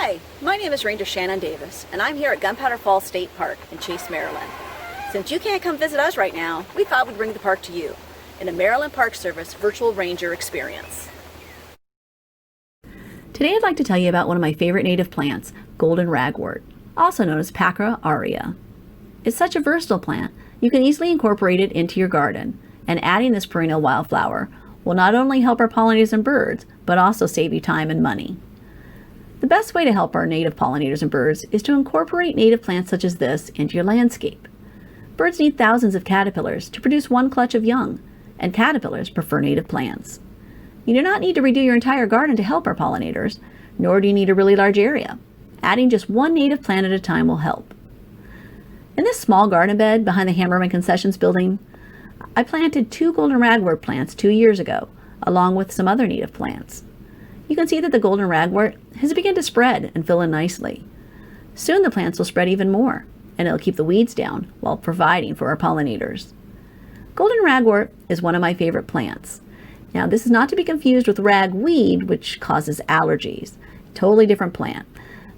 Hi, my name is Ranger Shannon Davis, and I'm here at Gunpowder Falls State Park in Chase, Maryland. Since you can't come visit us right now, we thought we'd bring the park to you in a Maryland Park Service virtual ranger experience. Today I'd like to tell you about one of my favorite native plants, golden ragwort, also known as Pacra aurea. It's such a versatile plant, you can easily incorporate it into your garden, and adding this perennial wildflower will not only help our pollinators and birds, but also save you time and money. The best way to help our native pollinators and birds is to incorporate native plants such as this into your landscape. Birds need thousands of caterpillars to produce one clutch of young, and caterpillars prefer native plants. You do not need to redo your entire garden to help our pollinators, nor do you need a really large area. Adding just one native plant at a time will help. In this small garden bed behind the Hammerman Concessions building, I planted 2 golden ragwort plants 2 years ago, along with some other native plants. You can see that the golden ragwort has begun to spread and fill in nicely. Soon the plants will spread even more, and it'll keep the weeds down while providing for our pollinators. Golden ragwort is one of my favorite plants. Now, this is not to be confused with ragweed, which causes allergies. Totally different plant.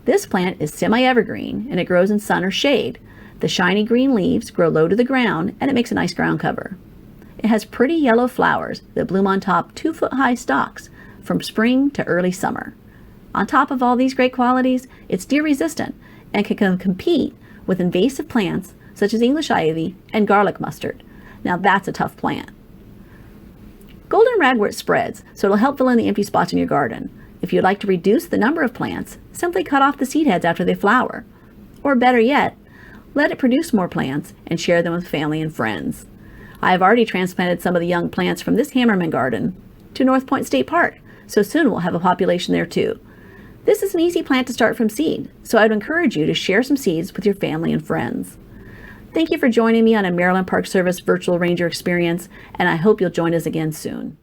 This plant is semi-evergreen, and it grows in sun or shade. The shiny green leaves grow low to the ground, and it makes a nice ground cover. It has pretty yellow flowers that bloom on top 2-foot-high stalks from spring to early summer. On top of all these great qualities, it's deer resistant and can compete with invasive plants such as English ivy and garlic mustard. Now that's a tough plant. Golden ragwort spreads, so it'll help fill in the empty spots in your garden. If you'd like to reduce the number of plants, simply cut off the seed heads after they flower. Or better yet, let it produce more plants and share them with family and friends. I have already transplanted some of the young plants from this Hammerman garden to North Point State Park, so soon we'll have a population there too. This is an easy plant to start from seed, so I would encourage you to share some seeds with your family and friends. Thank you for joining me on a Maryland Park Service virtual ranger experience, and I hope you'll join us again soon.